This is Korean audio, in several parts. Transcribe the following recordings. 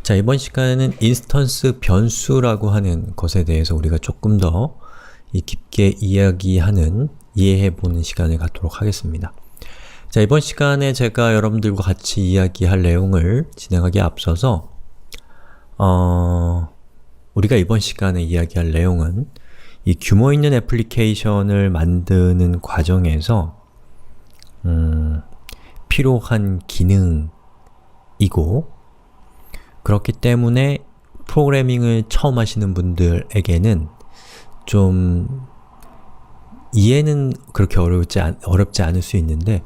자, 이번 시간에는 인스턴스 변수라고 하는 것에 대해서 우리가 조금 더 깊게 이해해보는 시간을 갖도록 하겠습니다. 자, 이번 시간에 제가 여러분들과 같이 이야기할 내용을 진행하기에 앞서서 우리가 이번 시간에 이야기할 내용은 이 규모 있는 애플리케이션을 만드는 과정에서 필요한 기능이고, 그렇기 때문에 프로그래밍을 처음 하시는 분들에게는 좀 이해는 그렇게 어렵지 않을 수 있는데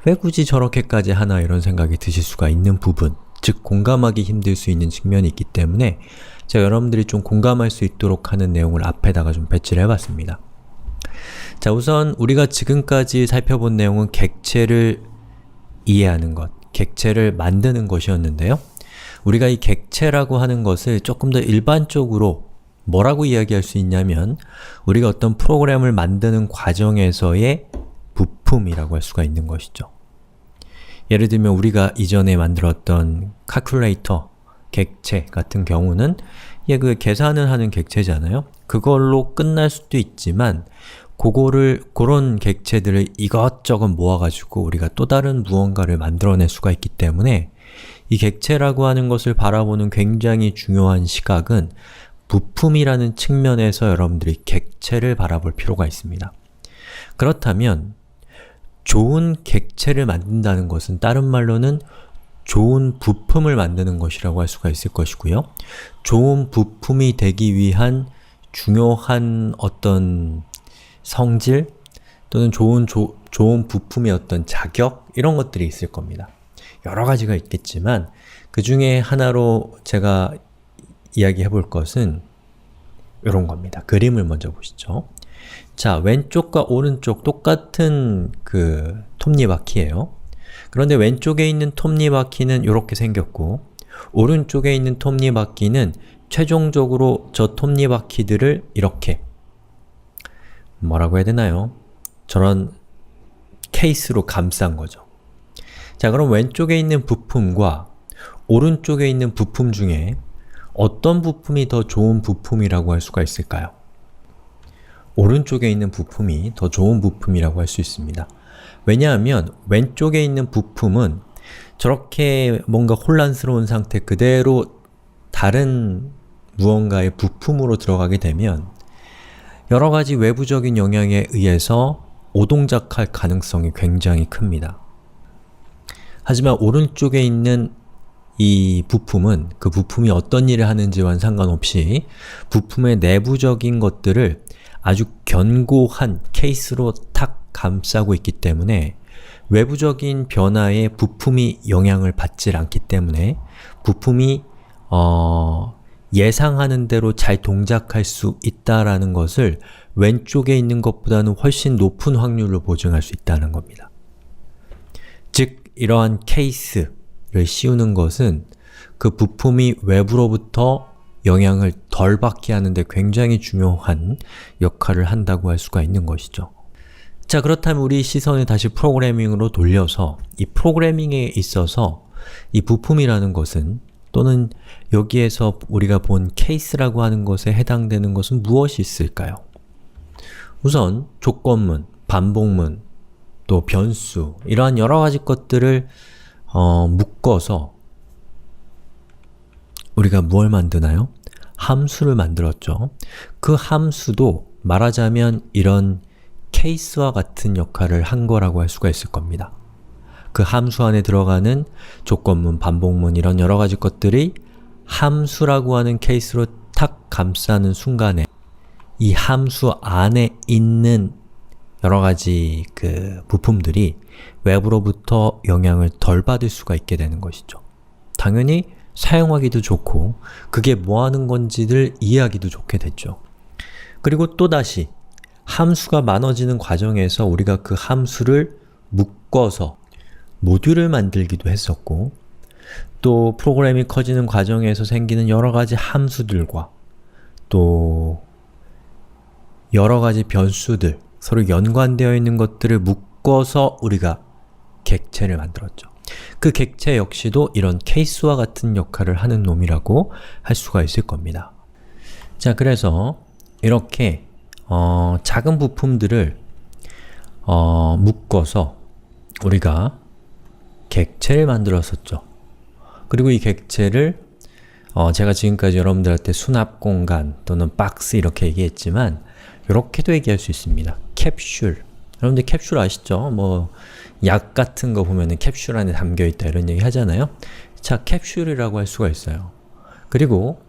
왜 굳이 저렇게까지 하나 이런 생각이 드실 수가 있는 부분, 즉 공감하기 힘들 수 있는 측면이 있기 때문에 제가 여러분들이 좀 공감할 수 있도록 하는 내용을 앞에다가 좀 배치를 해봤습니다. 자, 우선 우리가 지금까지 살펴본 내용은 객체를 이해하는 것, 객체를 만드는 것이었는데요. 우리가 이 객체라고 하는 것을 조금 더 일반적으로 뭐라고 이야기할 수 있냐면 우리가 어떤 프로그램을 만드는 과정에서의 부품이라고 할 수가 있는 것이죠. 예를 들면 우리가 이전에 만들었던 calculator, 객체 같은 경우는 그 계산을 하는 객체잖아요. 그걸로 끝날 수도 있지만 그런 객체들을 이것저것 모아가지고 우리가 또 다른 무언가를 만들어낼 수가 있기 때문에 이 객체라고 하는 것을 바라보는 굉장히 중요한 시각은 부품이라는 측면에서 여러분들이 객체를 바라볼 필요가 있습니다. 그렇다면 좋은 객체를 만든다는 것은 다른 말로는 좋은 부품을 만드는 것이라고 할 수가 있을 것이고요. 좋은 부품이 되기 위한 중요한 어떤 성질 또는 좋은 부품의 어떤 자격 이런 것들이 있을 겁니다. 여러 가지가 있겠지만 그 중에 하나로 제가 이야기해 볼 것은 이런 겁니다. 그림을 먼저 보시죠. 자, 왼쪽과 오른쪽 똑같은 톱니바퀴예요. 그런데 왼쪽에 있는 톱니바퀴는 이렇게 생겼고 오른쪽에 있는 톱니바퀴는 최종적으로 저 톱니바퀴들을 이렇게 뭐라고 해야 되나요? 저런 케이스로 감싼 거죠. 자, 그럼 왼쪽에 있는 부품과 오른쪽에 있는 부품 중에 어떤 부품이 더 좋은 부품이라고 할 수가 있을까요? 오른쪽에 있는 부품이 더 좋은 부품이라고 할 수 있습니다. 왜냐하면 왼쪽에 있는 부품은 저렇게 뭔가 혼란스러운 상태 그대로 다른 무언가의 부품으로 들어가게 되면 여러가지 외부적인 영향에 의해서 오동작할 가능성이 굉장히 큽니다. 하지만 오른쪽에 있는 이 부품은 그 부품이 어떤 일을 하는지와는 상관없이 부품의 내부적인 것들을 아주 견고한 케이스로 탁 감싸고 있기 때문에 외부적인 변화에 부품이 영향을 받질 않기 때문에 부품이 예상하는 대로 잘 동작할 수 있다라는 것을 왼쪽에 있는 것보다는 훨씬 높은 확률로 보증할 수 있다는 겁니다. 즉, 이러한 케이스를 씌우는 것은 그 부품이 외부로부터 영향을 덜 받게 하는데 굉장히 중요한 역할을 한다고 할 수가 있는 것이죠. 자, 그렇다면 우리 시선을 다시 프로그래밍으로 돌려서 이 프로그래밍에 있어서 이 부품이라는 것은 또는 여기에서 우리가 본 케이스라고 하는 것에 해당되는 것은 무엇이 있을까요? 우선 조건문, 반복문, 또 변수 이러한 여러 가지 것들을 묶어서 우리가 뭘 만드나요? 함수를 만들었죠. 그 함수도 말하자면 이런 케이스와 같은 역할을 한 거라고 할 수가 있을 겁니다. 그 함수 안에 들어가는 조건문, 반복문 이런 여러 가지 것들이 함수라고 하는 케이스로 탁 감싸는 순간에 이 함수 안에 있는 여러 가지 부품들이 외부로부터 영향을 덜 받을 수가 있게 되는 것이죠. 당연히 사용하기도 좋고 그게 뭐 하는 건지를 이해하기도 좋게 됐죠. 그리고 또다시 함수가 많아지는 과정에서 우리가 그 함수를 묶어서 모듈을 만들기도 했었고 또 프로그램이 커지는 과정에서 생기는 여러 가지 함수들과 또 여러 가지 변수들 서로 연관되어 있는 것들을 묶어서 우리가 객체를 만들었죠. 그 객체 역시도 이런 케이스와 같은 역할을 하는 놈이라고 할 수가 있을 겁니다. 자, 그래서 이렇게 작은 부품들을 묶어서 우리가 객체를 만들었었죠. 그리고 이 객체를 제가 지금까지 여러분들한테 수납 공간 또는 박스 이렇게 얘기했지만 이렇게도 얘기할 수 있습니다. 캡슐. 여러분들 캡슐 아시죠? 뭐 약 같은 거 보면은 캡슐 안에 담겨있다 이런 얘기 하잖아요? 자, 캡슐이라고 할 수가 있어요. 그리고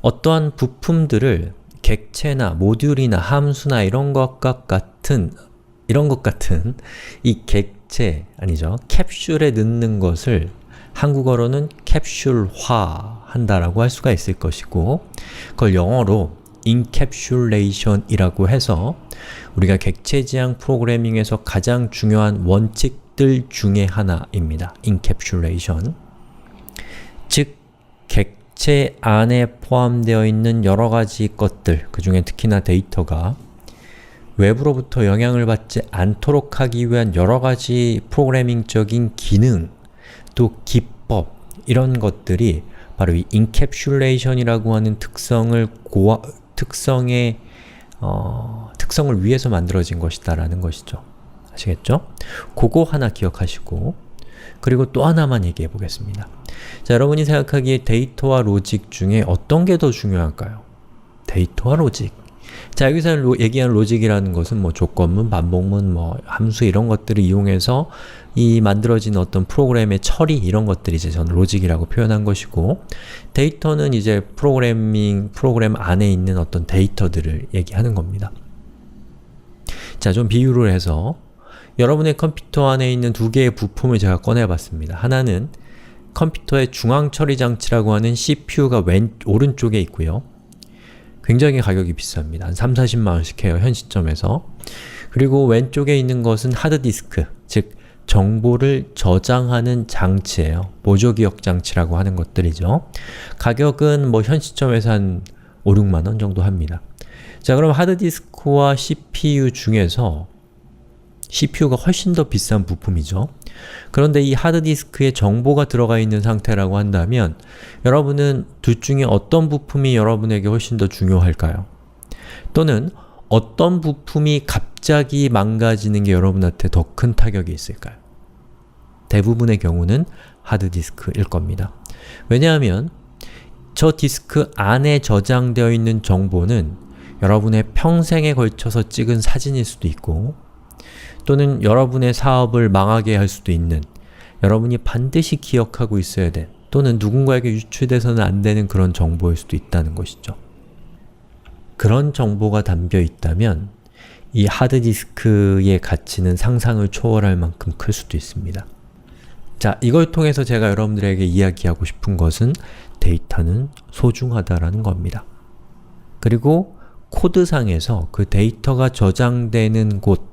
어떠한 부품들을 객체나 모듈이나 함수나 이런 것과 같은 이 객체, 아니죠, 캡슐에 넣는 것을 한국어로는 캡슐화 한다라고 할 수가 있을 것이고, 그걸 영어로 encapsulation 이라고 해서 우리가 객체지향 프로그래밍에서 가장 중요한 원칙들 중에 하나입니다. encapsulation. 즉, 객체 안에 포함되어 있는 여러 가지 것들, 그 중에 특히나 데이터가 외부로부터 영향을 받지 않도록 하기 위한 여러 가지 프로그래밍적인 기능, 또 기법, 이런 것들이 바로 이 encapsulation이라고 하는 특성을 위해서 만들어진 것이다 라는 것이죠. 아시겠죠? 그거 하나 기억하시고, 그리고 또 하나만 얘기해 보겠습니다. 자, 여러분이 생각하기에 데이터와 로직 중에 어떤 게 더 중요할까요? 데이터와 로직. 자, 여기서 얘기하는 로직이라는 것은 뭐 조건문, 반복문, 뭐 함수 이런 것들을 이용해서 이 만들어진 어떤 프로그램의 처리 이런 것들이 이제 저는 로직이라고 표현한 것이고, 데이터는 이제 프로그램 안에 있는 어떤 데이터들을 얘기하는 겁니다. 자, 좀 비유를 해서 여러분의 컴퓨터 안에 있는 두 개의 부품을 제가 꺼내봤습니다. 하나는 컴퓨터의 중앙 처리 장치라고 하는 CPU가 오른쪽에 있고요. 굉장히 가격이 비쌉니다. 한 30~40만원씩 해요, 현 시점에서. 그리고 왼쪽에 있는 것은 하드디스크, 즉 정보를 저장하는 장치예요. 보조기억 장치라고 하는 것들이죠. 가격은 뭐 현 시점에서 한 5~6만원 정도 합니다. 자, 그럼 하드디스크와 CPU 중에서 CPU가 훨씬 더 비싼 부품이죠. 그런데 이 하드디스크에 정보가 들어가 있는 상태라고 한다면 여러분은 둘 중에 어떤 부품이 여러분에게 훨씬 더 중요할까요? 또는 어떤 부품이 갑자기 망가지는 게 여러분한테 더 큰 타격이 있을까요? 대부분의 경우는 하드디스크일 겁니다. 왜냐하면 저 디스크 안에 저장되어 있는 정보는 여러분의 평생에 걸쳐서 찍은 사진일 수도 있고, 또는 여러분의 사업을 망하게 할 수도 있는, 여러분이 반드시 기억하고 있어야 된, 또는 누군가에게 유출돼서는 안 되는 그런 정보일 수도 있다는 것이죠. 그런 정보가 담겨 있다면 이 하드디스크의 가치는 상상을 초월할 만큼 클 수도 있습니다. 자, 이걸 통해서 제가 여러분들에게 이야기하고 싶은 것은 데이터는 소중하다라는 겁니다. 그리고 코드상에서 그 데이터가 저장되는 곳,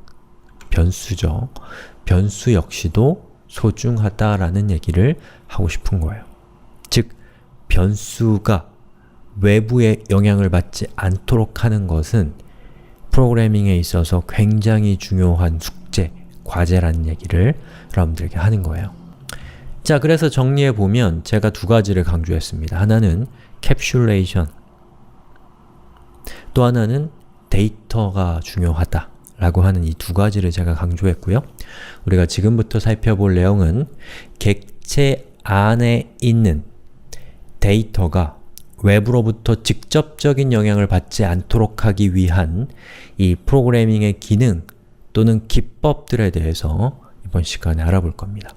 변수죠. 변수 역시도 소중하다라는 얘기를 하고 싶은 거예요. 즉, 변수가 외부의 영향을 받지 않도록 하는 것은 프로그래밍에 있어서 굉장히 중요한 숙제, 과제라는 얘기를 여러분들에게 하는 거예요. 자, 그래서 정리해보면 제가 두 가지를 강조했습니다. 하나는 캡슐레이션, 또 하나는 데이터가 중요하다 라고 하는 이 두 가지를 제가 강조했고요. 우리가 지금부터 살펴볼 내용은 객체 안에 있는 데이터가 외부로부터 직접적인 영향을 받지 않도록 하기 위한 이 프로그래밍의 기능 또는 기법들에 대해서 이번 시간에 알아볼 겁니다.